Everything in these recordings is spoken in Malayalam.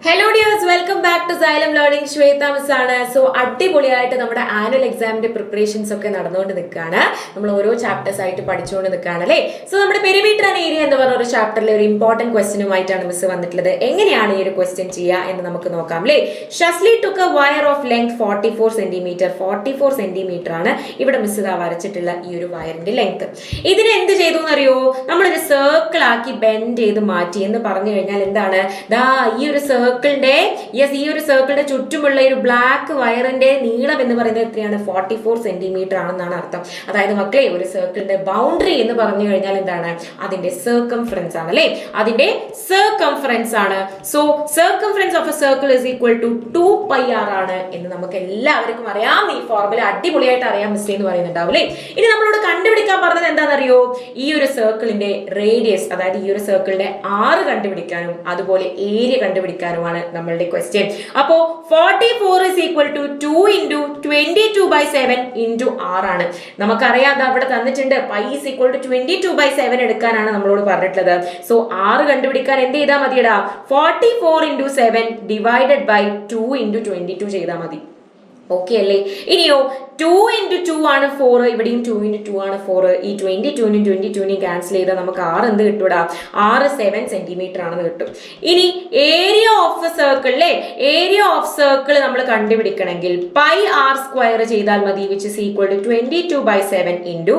Hello dears, welcome back to Xylem learning. Shweta miss ആണ്. സോ അടിപൊളിയായിട്ട് നമ്മുടെ ആനുവൽ എക്സാമിന്റെ പ്രിപ്പറേഷൻസ് ഒക്കെ നടന്നുകൊണ്ട് നിൽക്കുകയാണ്. നമ്മൾ ഓരോ ചാപ്റ്റേഴ്സ് ആയിട്ട് പഠിച്ചുകൊണ്ട് നിൽക്കുകയാണ് അല്ലേ. സോ നമ്മുടെ പെരിമീറ്റർ ആൻഡ് ഏരിയ എന്ന് പറഞ്ഞ ഒരു ചാപ്റ്ററിലെ ഒരു ഇമ്പോർട്ടന്റ് ക്വസ്റ്റ്യനുമായിട്ടാണ് മിസ് വന്നിട്ടുള്ളത്. എങ്ങനെയാണ് ഈ ഒരു ക്വസ്റ്റ്യൻ ചെയ്യുക എന്ന് നമുക്ക് നോക്കാം അല്ലേ. Shazli took a wire of length 44 centimetre. 44 centimetre ആണ് ഇവിടെ മിസ് ഇതാ വരച്ചിട്ടുള്ള ഈ ഒരു വയറിന്റെ ലെങ്ത്. ഇതിനെ എന്ത് ചെയ്തു എന്നറിയോ? നമ്മളൊരു സർക്കിൾ ആക്കി ബെൻഡ് ചെയ്ത് മാറ്റി എന്ന് പറഞ്ഞു കഴിഞ്ഞാൽ എന്താണ്? ദാ ഈ ഒരു ഈ ഒരു സർക്കിളിന്റെ ചുറ്റുമുള്ള ഒരു ബ്ലാക്ക് വയറിന്റെ നീളം എന്ന് പറയുന്നത് എത്രയാണ്? 44 സെന്റിമീറ്റർ ആണെന്നാണ് അർത്ഥം. അതായത് മക്കളെ, ഒരു സർക്കിളിന്റെ ബൗണ്ടറി എന്ന് പറഞ്ഞു കഴിഞ്ഞാൽ എന്താണ്? അതിന്റെ സർക്കംഫറൻസ് ആണ് അല്ലെ. അതിന്റെ സർക്കംഫറൻസ് ആണ്. So circumference of a circle is equal to 2πr ആണ് എന്ന് നമുക്ക് എല്ലാവർക്കും അറിയാം. ഈ ഫോർമുല അടിപൊളിയായിട്ട് അറിയാം മിസ് എന്ന് പറയുന്നുണ്ടാവും അല്ലെ. ഇനി നമ്മളോട് കണ്ടുപിടിക്കാൻ പറഞ്ഞത് എന്താണെന്നറിയോ? ഈ ഒരു സർക്കിളിന്റെ റേഡിയസ്, അതായത് ഈ ഒരു സർക്കിളിന്റെ ആറ് കണ്ടുപിടിക്കാനും അതുപോലെ ഏരിയ കണ്ടുപിടിക്കാനും നമ്മളുടെ ക്വസ്റ്റ്യൻ. അപ്പോ 44 is equal to 2 into 22/7 into r ആണ്. നമുക്കറിയാം അവിടെ തന്നിട്ടുണ്ട് pi is equal to 22/7 എടുക്കാനാണ് നമ്മളോട് പറഞ്ഞിട്ടുള്ളത്. സോ r കണ്ടുപിടിക്കാൻ എന്ത് ചെയ്താൽ മതിയടാ? 44 into 7 divided by 2 into 22 ചെയ്താൽ മതി. ഓക്കെ അല്ലേ. ഇനിയോ 2 into 2 ആണ് 4. ഇവിടെയും 2 into 2 ആണ് 4. ഈ 22നും 22നും ക്യാൻസൽ ചെയ്താൽ നമുക്ക് r എന്ത് കിട്ടൂടാ? r 7 സെന്റിമീറ്റർ ആണെന്ന് കിട്ടും. ഇനി ഏരിയ ഓഫ് എ സർക്കിൾ അല്ലേ. ഏരിയ ഓഫ് സർക്കിൾ നമ്മൾ കണ്ടുപിടിക്കണമെങ്കിൽ പൈ r സ്ക്വയർ ചെയ്താൽ മതി, which is equal to 22/7 into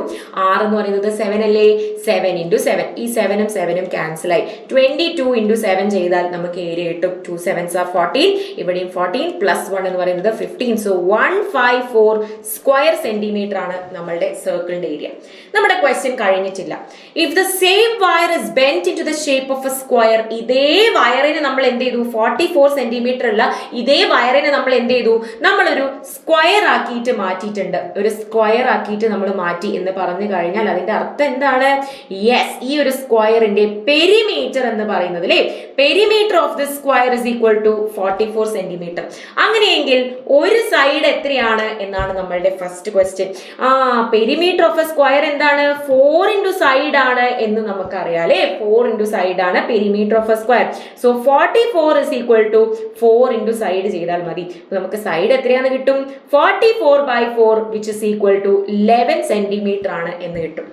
r എന്ന് പറയുന്നത് 7 അല്ലേ. 7 into 7, ഈ 7ഉം 7ഉം ക്യാൻസൽ ആയി. 22 into 7 ചെയ്താൽ നമുക്ക് ഏരിയ കിട്ടും. 2 7s are 14. ഇവിടെയും 14 പ്ലസ് 1 എന്ന് പറയുന്നത് 15. സോ 154 സ്ക്വയർ സെന്റിമീറ്റർ ആണ് നമ്മളുടെ സർക്കിളിന്റെ ഏരിയ. നമ്മുടെ ക്വസ്റ്റ്യൻ കഴിഞ്ഞിട്ടില്ല. If the same wire is bend in to the shape of a square, ഇതേ വയറിനെ നമ്മൾ എന്ത് ചെയ്തു? 44 സെന്റിമീറ്റർ ഉള്ള ഇതേ വയറിനെ നമ്മൾ എന്ത് ചെയ്തു? നമ്മളൊരു സ്ക്വയർ ആക്കിയിട്ട് മാറ്റിയിട്ടുണ്ട്. ഒരു സ്ക്വയർ ആക്കിയിട്ട് നമ്മൾ മാറ്റി എന്ന് പറഞ്ഞു കഴിഞ്ഞാൽ അതിന്റെ അർത്ഥം എന്താണ്? യെസ്, ഈ ഒരു സ്ക്വയറിന്റെ പെരിമീറ്റർ എന്ന് പറയുന്നത് അല്ലേ, perimeter of the square is equal to 44 centimetre. അങ്ങനെയെങ്കിൽ ഒരു സൈഡ് എത്രയാണ് എന്നാണ് നമ്മളുടെ first question. Perimeter of a square എന്താണ്? 4 into സൈഡ് ആണ് എന്ന് നമുക്കറിയാം അല്ലേ. 4 into സൈഡ് ആണ് perimeter of a square. So 44 is equal to 4 into side ചെയ്താൽ മതി. നമുക്ക് സൈഡ് എത്രയാന്ന് കിട്ടും? 44/4 which is equal to 11 centimetre ആണ് എന്ന് കിട്ടും.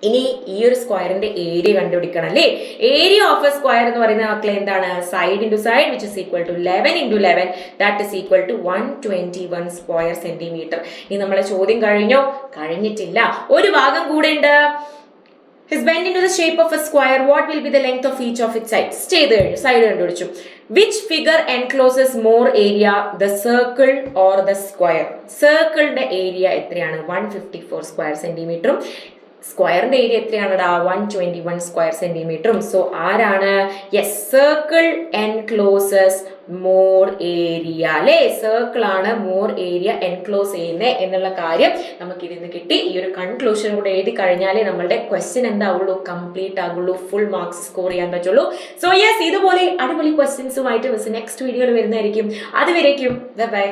ഇനി ഈ ഒരു സ്ക്വയറിന്റെ ഏരിയ കണ്ടുപിടിക്കണം അല്ലേ. ഏരിയ ഓഫ് എ സ്ക്വയർ എന്ന് പറയുന്ന മക്കളെ എന്താണ്? Side into side which is equal to 11 into 11 that is equal to 121 square centimetre. ഇനി നമ്മളെ ചോദ്യം കഴിഞ്ഞോ? കഴിഞ്ഞിട്ടില്ല. ഒരു ഭാഗം കൂടെ ഉണ്ട്. Is bent into the shape of a square. What will be the length of each of its sides? ചെയ്ത് കഴിഞ്ഞു. സൈഡ് കണ്ടുപിടിച്ചു. Which figure encloses more area, the circle or the square? സർക്കിളിന്റെ ഏരിയ എത്രയാണ്? 154 സ്ക്വയർ സെന്റിമീറ്ററും സ്ക്വയറിന്റെ ഏരിയ എത്രയാണടാ? 121 സ്ക്വയർ സെന്റിമീറ്ററും. സോ ആരാണ്? Yes, circle encloses more area അല്ലേ. സർക്കിൾ ആണ് മോർ ഏരിയ എൻക്ലോസ് ചെയ്യുന്നത് എന്നുള്ള കാര്യം നമുക്ക് ഇതിൽ നിന്ന് കിട്ടി. ഈ ഒരു കൺക്ലൂഷൻ കൂടെ എഴുതി കഴിഞ്ഞാലേ നമ്മളുടെ ക്വസ്റ്റ്യൻ എന്താവുള്ളൂ? കംപ്ലീറ്റ് ആകുള്ളൂ, ഫുൾ മാർക്സ് സ്കോർ ചെയ്യാൻ പറ്റുള്ളൂ. സോ യെസ്, ഇതുപോലെ അടിപൊളി ക്വസ്റ്റ്യൻസുമായിട്ട് മിസ് നെക്സ്റ്റ് വീഡിയോയിൽ വരുന്നതായിരിക്കും. അതുവരേക്കും ബൈ.